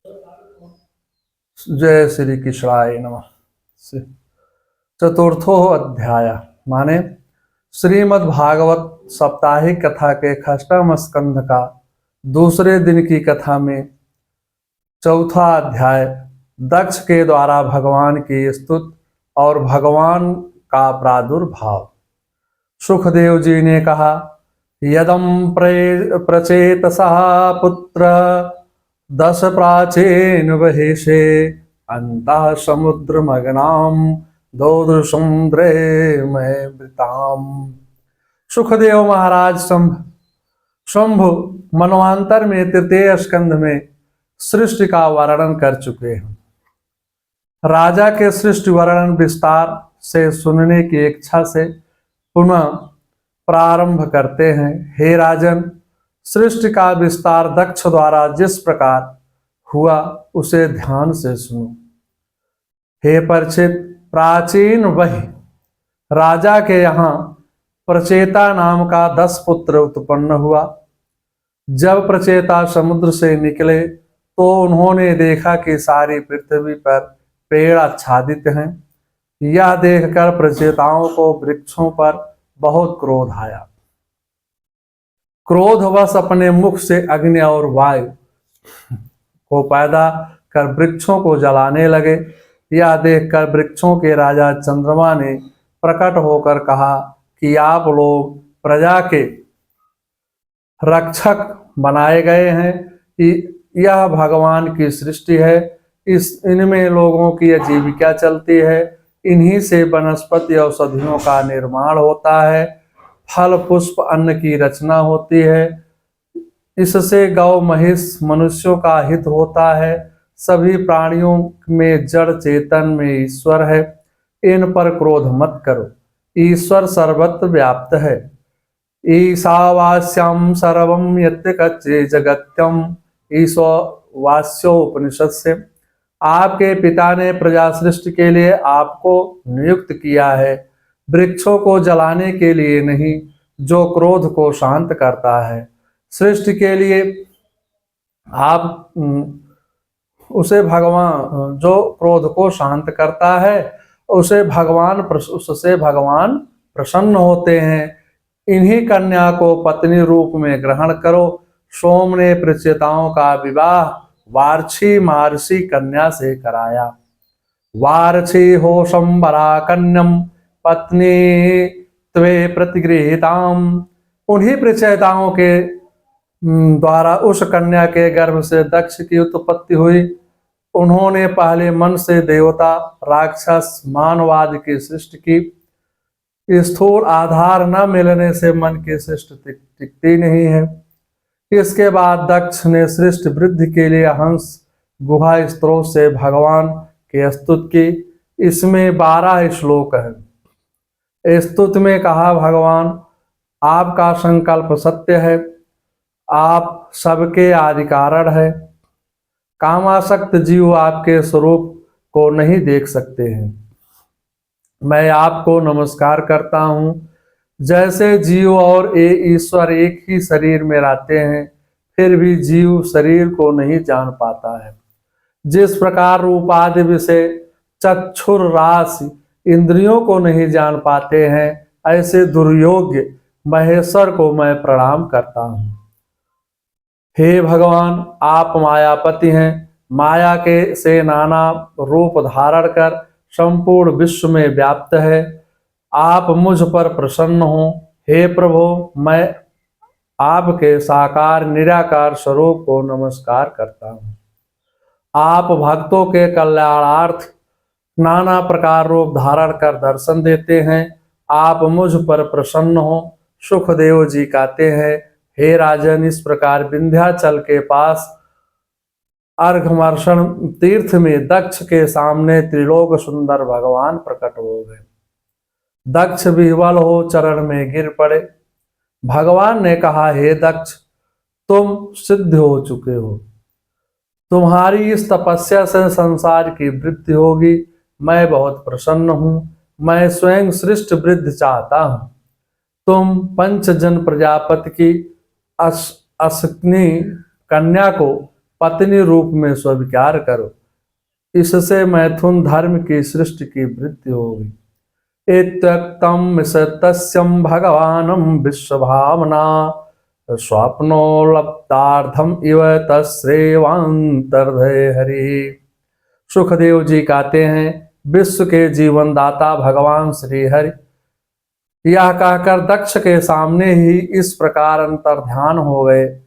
जय श्री कृष्णाय नमः। चतुर्थो अध्याय माने श्रीमद् भागवत साप्ताहिक कथा के अष्टम स्कंध का दूसरे दिन की कथा में चौथा अध्याय दक्ष के द्वारा भगवान की स्तुति और भगवान का प्रादुर्भाव। सुखदेव जी ने कहा, यदम प्रचेतसः पुत्र दश प्राचीन वहिषे अंतः समुद्र मग्नाम दौदृसुंद्रे में वृताम। सुखदेव महाराज शंभु मनवांतर में तृतीय स्कंध में सृष्टि का वर्णन कर चुके हैं। राजा के सृष्टि वर्णन विस्तार से सुनने की इच्छा से पुनः प्रारंभ करते हैं। हे राजन, सृष्टि का विस्तार दक्ष द्वारा जिस प्रकार हुआ उसे ध्यान से सुनो। हे परीक्षित, प्राचीन वही राजा के यहाँ प्रचेता नाम का 10 पुत्र उत्पन्न हुआ। जब प्रचेता समुद्र से निकले तो उन्होंने देखा कि सारी पृथ्वी पर पेड़ आच्छादित हैं। यह देखकर प्रचेताओं को वृक्षों पर बहुत क्रोध आया। क्रोधवश अपने मुख से अग्नि और वायु को पैदा कर वृक्षों को जलाने लगे। यह देखकर वृक्षों के राजा चंद्रमा ने प्रकट होकर कहा कि आप लोग प्रजा के रक्षक बनाए गए हैं। यह भगवान की सृष्टि है। इनमें लोगों की आजीविका चलती है। इन्हीं से वनस्पति औषधियों का निर्माण होता है, फल पुष्प अन्न की रचना होती है। इससे गौ महिष मनुष्यों का हित होता है। सभी प्राणियों में जड़ चेतन में ईश्वर है। इन पर क्रोध मत करो। ईश्वर सर्वत्र व्याप्त है। ईशावास्यम सर्वम यत्य कच्चे जगत्यम ईशावास्यो उपनिषद से। आपके पिता ने प्रजा सृष्टि के लिए आपको नियुक्त किया है, वृक्षों को जलाने के लिए नहीं, जो क्रोध को शांत करता है। सृष्टि के लिए आप उसे भगवान, जो क्रोध को शांत करता है उससे भगवान प्रसन्न होते हैं। इन्हीं कन्या को पत्नी रूप में ग्रहण करो। सोम ने प्रचेताओं का विवाह वार्छी महर्षि कन्या से कराया। वार्छी हो संबरा कन्यम पत्नी त्वे प्रतिगृहीताम। उन्हीं प्रचेताओं के द्वारा उस कन्या के गर्भ से दक्ष की उत्पत्ति हुई। उन्होंने पहले मन से देवता, राक्षस, मानवादि की सृष्टि की। स्थूल आधार न मिलने से मन की सृष्टि टिकती नहीं है। इसके बाद दक्ष ने सृष्टि वृद्धि के लिए हंस गुहा स्त्रोत से भगवान की स्तुति की। इसमें 12 श्लोक हैं। स्तुति में कहा, भगवान आपका संकल्प सत्य है। आप सबके आदि कारण है। कामासक्त जीव आपके स्वरूप को नहीं देख सकते हैं। मैं आपको नमस्कार करता हूँ। जैसे जीव और ईश्वर एक ही शरीर में रहते हैं, फिर भी जीव शरीर को नहीं जान पाता है। जिस प्रकार रूपादि विषय चक्षुर राशि इंद्रियों को नहीं जान पाते हैं, ऐसे दुर्योग्य महेश्वर को मैं प्रणाम करता हूँ। हे भगवान, आप मायापति हैं। माया के से नाना रूप धारण कर संपूर्ण विश्व में व्याप्त है। आप मुझ पर प्रसन्न हो। हे प्रभु, मैं आपके साकार निराकार स्वरूप को नमस्कार करता हूँ। आप भक्तों के कल्याणार्थ नाना प्रकार रूप धारण कर दर्शन देते हैं। आप मुझ पर प्रसन्न हो। सुखदेव जी कहते हैं, हे राजन, इस प्रकार विंध्याचल के पास अर्घमर्षण तीर्थ में दक्ष के सामने त्रिलोक सुंदर भगवान प्रकट हो गए। दक्ष विह्वल हो चरण में गिर पड़े। भगवान ने कहा, हे दक्ष, तुम सिद्ध हो चुके हो। तुम्हारी इस तपस्या से संसार की वृद्धि होगी। मैं बहुत प्रसन्न हूँ। मैं स्वयं सृष्टि वृद्धि चाहता हूँ। तुम पंचजन प्रजापति की अश्विनी कन्या को पत्नी रूप में स्वीकार करो। इससे मैथुन धर्म की सृष्टि की वृद्धि होगी। इत्युक्तं तस्यं भगवानं विश्वभावना स्वप्नोलब्धार्थम इव तस्रेवांतर्धय हरि। सुखदेव जी कहते हैं, विश्व के जीवन दाता भगवान श्री हरि यह कहकर दक्ष के सामने ही इस प्रकार अंतर ध्यान हो गए,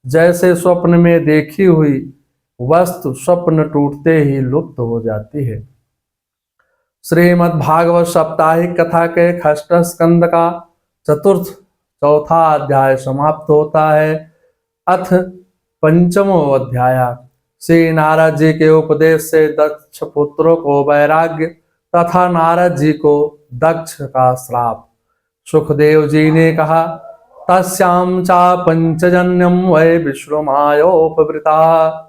जैसे स्वप्न में देखी हुई वस्तु स्वप्न टूटते ही लुप्त हो जाती है। श्रीमद् भागवत साप्ताहिक कथा के षष्ठ स्कंद का चौथा अध्याय समाप्त होता है। अथ पंचमो अध्याय। श्री नारद जी के उपदेश से दक्ष पुत्रों को वैराग्य तथा नारद जी को दक्ष का श्राप। सुखदेव जी ने कहा, तस्याम चा पंचजन्यम वै विश्वमायोपवृता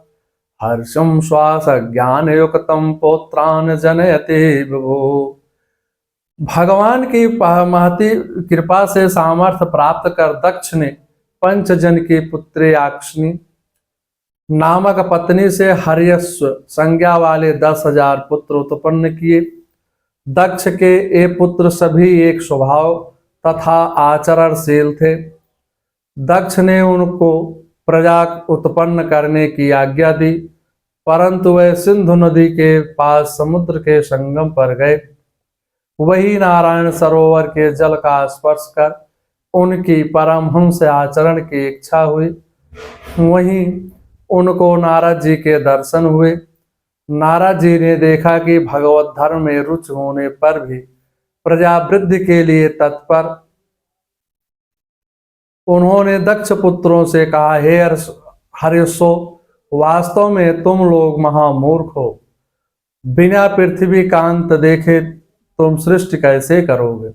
हर्षम श्वास ज्ञान युक्तम पौत्रान जनयते विभो। भगवान की महती कृपा से सामर्थ्य प्राप्त कर दक्ष ने पंचजन की पुत्री अक्षनी नामक पत्नी से हर्यस्व संज्ञा वाले 10,000 पुत्र उत्पन्न किए। दक्ष के ये पुत्र सभी एक स्वभाव तथा आचरणशील थे। दक्ष ने उनको प्रजा उत्पन्न करने की आज्ञा दी, परंतु वे सिंधु नदी के पास समुद्र के संगम पर गए। वही नारायण सरोवर के जल का स्पर्श कर उनकी परमहंस आचरण की इच्छा हुई। वहीं उनको नारद जी के दर्शन हुए। नारद जी ने देखा कि भगवत धर्म में रुचि होने पर भी प्रजा वृद्धि के लिए तत्पर। उन्होंने दक्ष पुत्रों से कहा, हे हर्षो, वास्तव में तुम लोग महामूर्ख हो। बिना पृथ्वी कांत देखे तुम सृष्टि कैसे करोगे।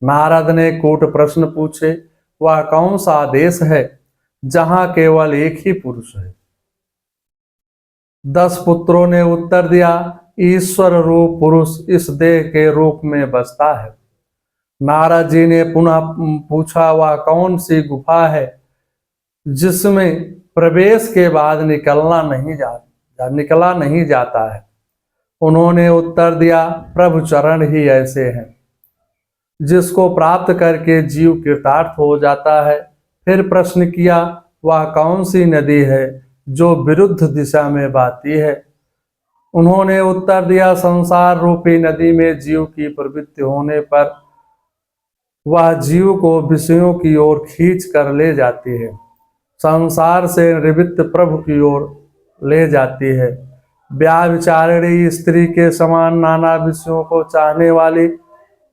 नारद ने कूट प्रश्न पूछे, वह कौन सा देश है जहां केवल एक ही पुरुष है। 10 पुत्रों ने उत्तर दिया, ईश्वर रूप पुरुष इस देह के रूप में बसता है। नारद जी ने पुनः पूछा, वह कौन सी गुफा है जिसमें प्रवेश के बाद निकला नहीं जाता है। उन्होंने उत्तर दिया, प्रभु चरण ही ऐसे हैं जिसको प्राप्त करके जीव कृतार्थ हो जाता है। फिर प्रश्न किया, वह कौन सी नदी है जो विरुद्ध दिशा में बहती है। उन्होंने उत्तर दिया, संसार रूपी नदी में जीव की प्रवृत्ति होने पर वह जीव को विषयों की ओर खींच कर ले जाती है, संसार से निवृत्त प्रभु की ओर ले जाती है। व्याभिचारिणी स्त्री के समान नाना विषयों को चाहने वाली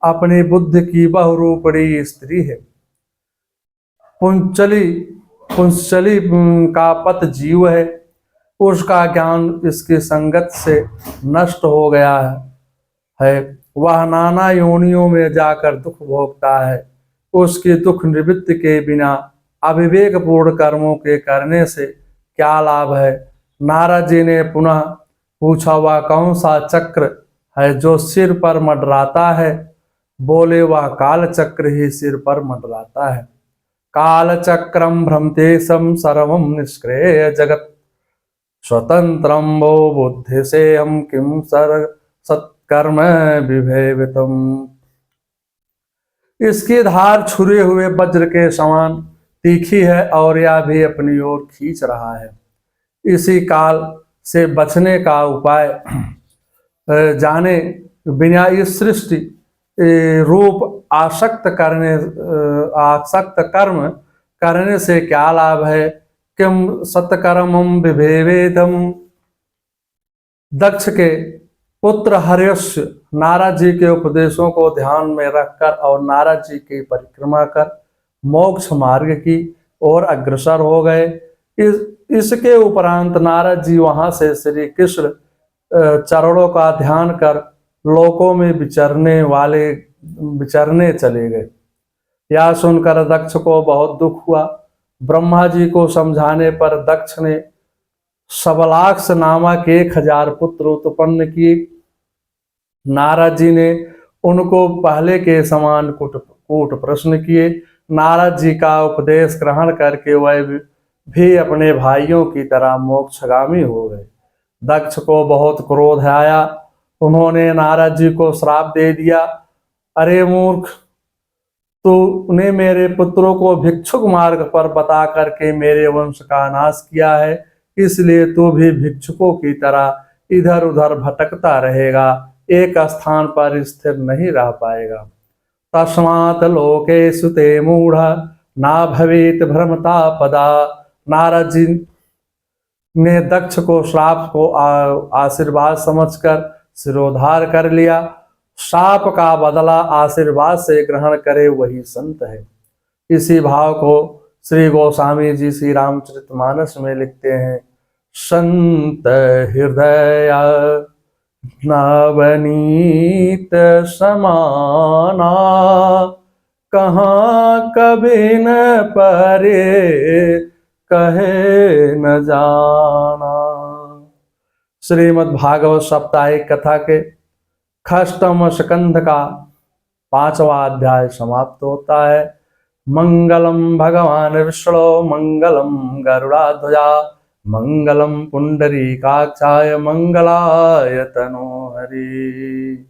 अपनी बुद्धि की बहुरूपणी स्त्री है। पुंचली का पत जीव है, उसका ज्ञान इसकी संगत से नष्ट हो गया है। वह नाना योनियों में जाकर दुख भोगता है। उसकी दुख निवृत्ति के बिना अविवेक पूर्ण कर्मों के करने से क्या लाभ है। नारद जी ने पुनः पूछा, वह कौन सा चक्र है जो सिर पर मंडराता है। बोले, वह काल चक्र ही सिर पर मंडराता है। काल चक्रम भ्रमतेशम सर्वम निष्क्रिय जगत स्वतंत्रम वो बुद्धि से हम किम सत्कर्म विभेवितम। इसकी धार छुरे हुए वज्र के समान तीखी है और यह भी अपनी ओर खींच रहा है। इसी काल से बचने का उपाय जाने बिना इस सृष्टि रूप आसक्त कर्म करने से क्या लाभ है। किम सत्कर्मम विभेवेदम। दक्ष के पुत्र हर्यश्व नारद जी के उपदेशों को ध्यान में रखकर और नारद जी की परिक्रमा कर मोक्ष मार्ग की ओर अग्रसर हो गए। इसके उपरांत नारद जी वहां से श्री कृष्ण चरणों का ध्यान कर लोकों में विचरने चले गए। यह सुनकर दक्ष को बहुत दुख हुआ। ब्रह्मा जी को समझाने पर दक्ष ने सबलाक्ष नामक 1000 पुत्र उत्पन्न किए। नारद जी ने उनको पहले के समान कूट प्रश्न किए। नारद जी का उपदेश ग्रहण करके वह भी अपने भाइयों की तरह मोक्षगामी हो गए। दक्ष को बहुत क्रोध आया। उन्होंने नारद जी को श्राप दे दिया। अरे मूर्ख, तूने मेरे पुत्रों को भिक्षुक मार्ग पर बता करके मेरे वंश का नाश किया है, इसलिए तू भी भिक्षुकों की तरह इधर उधर भटकता रहेगा, एक स्थान पर स्थिर नहीं रह पाएगा। तस्मात् लोकेषु ते मूढ़ ना भवेत भ्रमता पदा। नारद जी ने दक्ष को श्राप को आशीर्वाद समझकर सिरोधार कर लिया। शाप का बदला आशीर्वाद से ग्रहण करे वही संत है। इसी भाव को श्री गोस्वामी जी श्री रामचरितमानस में लिखते हैं। संत हृदय नवनीत समाना, कहाँ कभी न परे कहे न जाना। श्रीमद् भागवत साप्ताहिक कथा के खष्टम स्कंध का 5वां अध्याय समाप्त होता है। मंगलम भगवान विष्णु मंगलम गरुड़ाध्वजा मंगलम पुंडरीकाक्षाय मंगलाय तनोहरि।